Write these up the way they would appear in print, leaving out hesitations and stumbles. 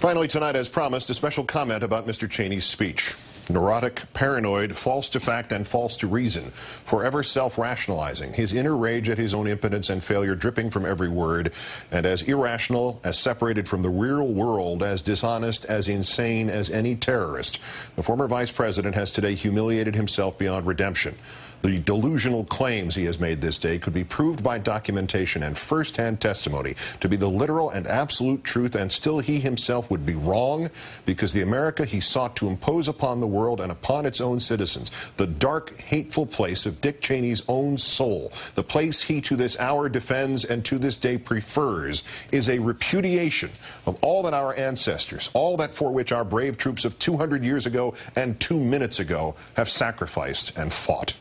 Finally tonight, as promised, a special comment about Mr. Cheney's speech. Neurotic, paranoid, false to fact and false to reason, forever self-rationalizing, his inner rage at his own impotence and failure dripping from every word, and as irrational, as separated from the real world, as dishonest, as insane as any terrorist. The former vice president has today humiliated himself beyond redemption. The delusional claims he has made this day could be proved by documentation and first-hand testimony to be the literal and absolute truth, and still he himself would be wrong, because the America he sought to impose upon the world and upon its own citizens, the dark, hateful place of Dick Cheney's own soul, the place he to this hour defends and to this day prefers, is a repudiation of all that our ancestors, all that for which our brave troops of 200 years ago and 2 minutes ago have sacrificed and fought.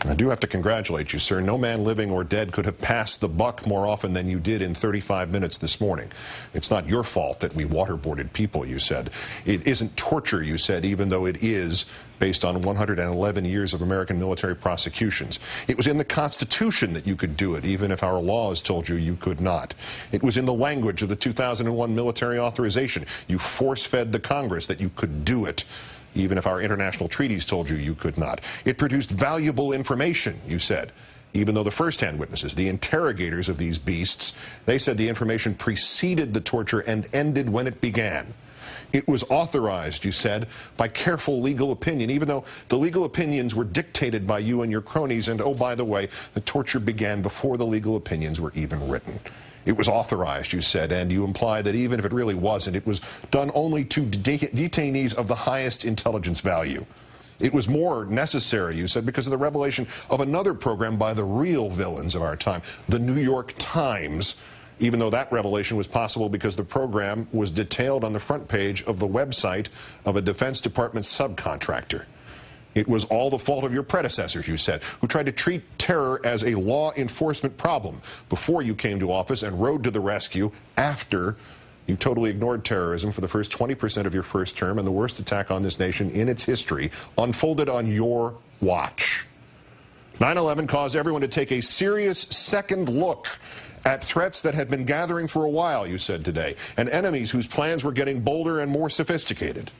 I do have to congratulate you, sir. No man living or dead could have passed the buck more often than you did in 35 minutes this morning. It's not your fault that we waterboarded people, you said. It isn't torture, you said, even though it is, based on 111 years of American military prosecutions. It was in the Constitution that you could do it, even if our laws told you you could not. It was in the language of the 2001 military authorization. You force-fed the Congress that you could do it, even if our international treaties told you you could not. It produced valuable information, you said, even though the first-hand witnesses, the interrogators of these beasts, they said the information preceded the torture and ended when it began. It was authorized, you said, by careful legal opinion, even though the legal opinions were dictated by you and your cronies, and, oh, by the way, the torture began before the legal opinions were even written. It was authorized, you said, and you implied that even if it really wasn't, it was done only to detainees of the highest intelligence value. It was more necessary, you said, because of the revelation of another program by the real villains of our time, the New York Times, even though that revelation was possible because the program was detailed on the front page of the website of a Defense Department subcontractor. It was all the fault of your predecessors, you said, who tried to treat terror as a law enforcement problem before you came to office and rode to the rescue after you totally ignored terrorism for the first 20% of your first term, and the worst attack on this nation in its history unfolded on your watch. 9/11 caused everyone to take a serious second look at threats that had been gathering for a while, you said today, and enemies whose plans were getting bolder and more sophisticated.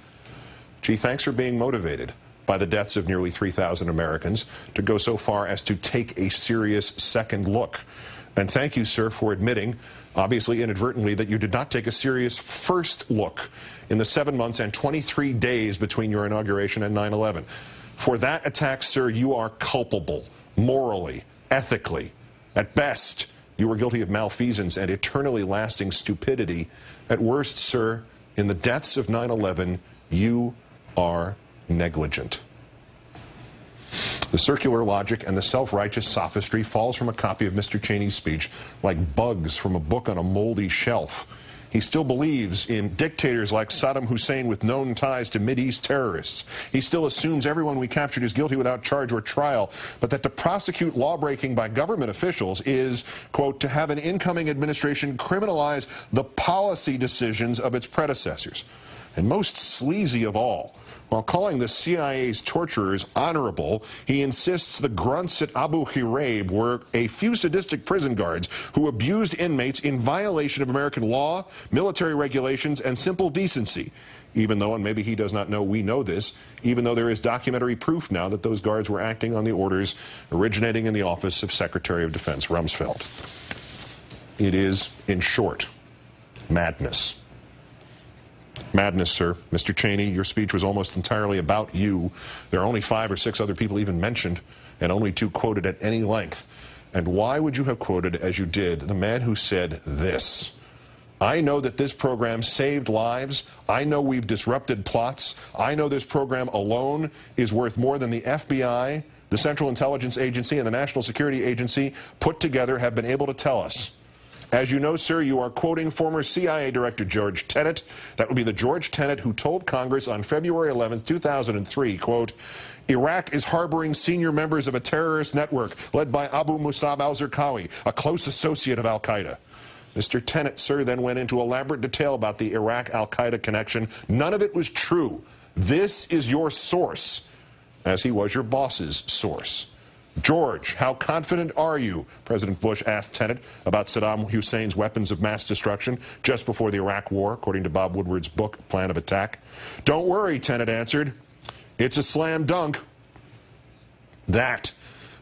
Gee, thanks for being motivated by the deaths of nearly 3,000 Americans to go so far as to take a serious second look. And thank you, sir, for admitting, obviously inadvertently, that you did not take a serious first look in the 7 months and 23 days between your inauguration and 9/11. For that attack, sir, you are culpable, morally, ethically. At best, you were guilty of malfeasance and eternally lasting stupidity. At worst, sir, in the deaths of 9/11, you are negligent. The circular logic and the self-righteous sophistry falls from a copy of Mr. Cheney's speech like bugs from a book on a moldy shelf. He still believes in dictators like Saddam Hussein with known ties to Mideast terrorists. He still assumes everyone we captured is guilty without charge or trial, but that to prosecute lawbreaking by government officials is, quote, to have an incoming administration criminalize the policy decisions of its predecessors. And most sleazy of all, while calling the CIA's torturers honorable, he insists the grunts at Abu Ghraib were a few sadistic prison guards who abused inmates in violation of American law, military regulations, and simple decency, even though, and maybe he does not know we know this, even though there is documentary proof now that those guards were acting on the orders originating in the office of Secretary of Defense Rumsfeld. It is, in short, madness. Madness, sir. Mr. Cheney, your speech was almost entirely about you. There are only 5 or 6 other people even mentioned, and only 2 quoted at any length. And why would you have quoted, as you did, the man who said this? I know that this program saved lives. I know we've disrupted plots. I know this program alone is worth more than the FBI, the Central Intelligence Agency, and the National Security Agency put together have been able to tell us. As you know, sir, you are quoting former CIA Director George Tenet. That would be the George Tenet who told Congress on February 11, 2003, quote, Iraq is harboring senior members of a terrorist network led by Abu Musab al-Zarqawi, a close associate of al-Qaeda. Mr. Tenet, sir, then went into elaborate detail about the Iraq al-Qaeda connection. None of it was true. This is your source, as he was your boss's source. George, how confident are you? President Bush asked Tenet about Saddam Hussein's weapons of mass destruction just before the Iraq War, according to Bob Woodward's book, Plan of Attack. Don't worry, Tenet answered. It's a slam dunk. That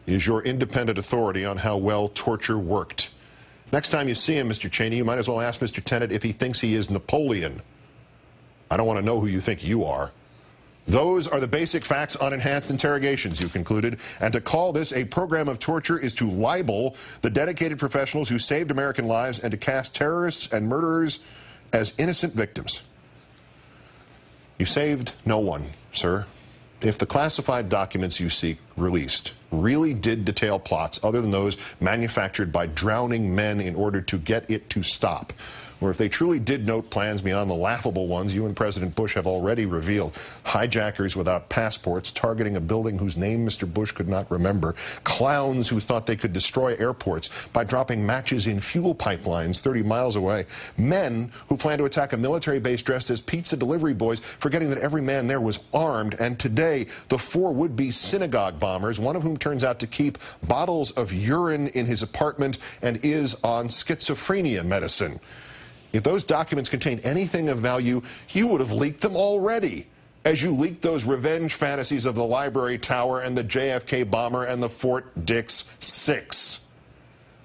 is your independent authority on how well torture worked. Next time you see him, Mr. Cheney, you might as well ask Mr. Tenet if he thinks he is Napoleon. I don't want to know who you think you are. Those are the basic facts on enhanced interrogations, you concluded, and to call this a program of torture is to libel the dedicated professionals who saved American lives and to cast terrorists and murderers as innocent victims. You saved no one, sir. If the classified documents you seek released really did detail plots other than those manufactured by drowning men in order to get it to stop, or if they truly did note plans beyond the laughable ones you and President Bush have already revealed, hijackers without passports targeting a building whose name Mr. Bush could not remember, clowns who thought they could destroy airports by dropping matches in fuel pipelines 30 miles away, men who plan to attack a military base dressed as pizza delivery boys, forgetting that every man there was armed, and today the 4 would-be synagogue bombers, one of whom turns out to keep bottles of urine in his apartment and is on schizophrenia medicine. If those documents contain anything of value, you would have leaked them already, as you leaked those revenge fantasies of the Library Tower and the JFK bomber and the Fort Dix 6.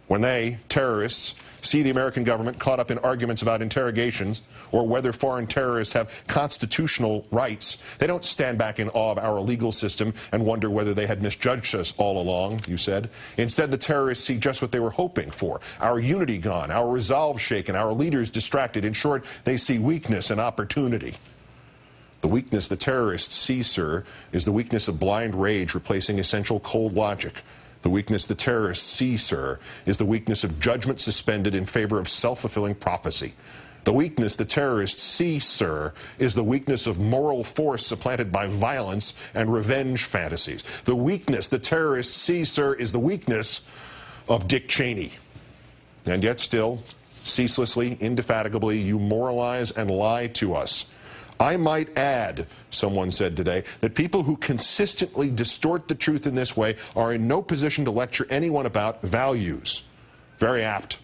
When they, terrorists, see the American government caught up in arguments about interrogations or whether foreign terrorists have constitutional rights, they don't stand back in awe of our legal system and wonder whether they had misjudged us all along, you said. Instead, the terrorists see just what they were hoping for: our unity gone, our resolve shaken, our leaders distracted. In short, they see weakness and opportunity. The weakness the terrorists see, sir, is the weakness of blind rage replacing essential cold logic. The weakness the terrorists see, sir, is the weakness of judgment suspended in favor of self-fulfilling prophecy. The weakness the terrorists see, sir, is the weakness of moral force supplanted by violence and revenge fantasies. The weakness the terrorists see, sir, is the weakness of Dick Cheney. And yet still, ceaselessly, indefatigably, you moralize and lie to us. I might add, someone said today, that people who consistently distort the truth in this way are in no position to lecture anyone about values. Very apt.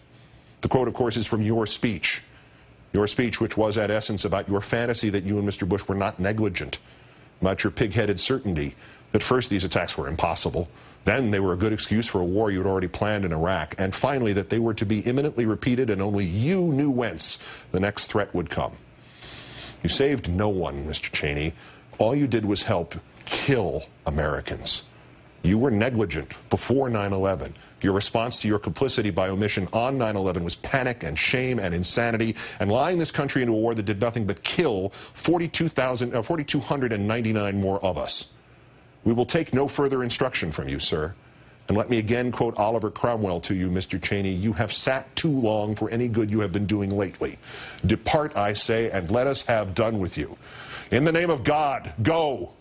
The quote, of course, is from your speech. Your speech, which was at essence about your fantasy that you and Mr. Bush were not negligent, about your pig-headed certainty that first these attacks were impossible, then they were a good excuse for a war you had already planned in Iraq, and finally that they were to be imminently repeated and only you knew whence the next threat would come. You saved no one, Mr. Cheney. All you did was help kill Americans. You were negligent before 9/11. Your response to your complicity by omission on 9/11 was panic and shame and insanity and lying this country into a war that did nothing but kill 4,299 more of us. We will take no further instruction from you, sir. And let me again quote Oliver Cromwell to you, Mr. Cheney. You have sat too long for any good you have been doing lately. Depart, I say, and let us have done with you. In the name of God, go.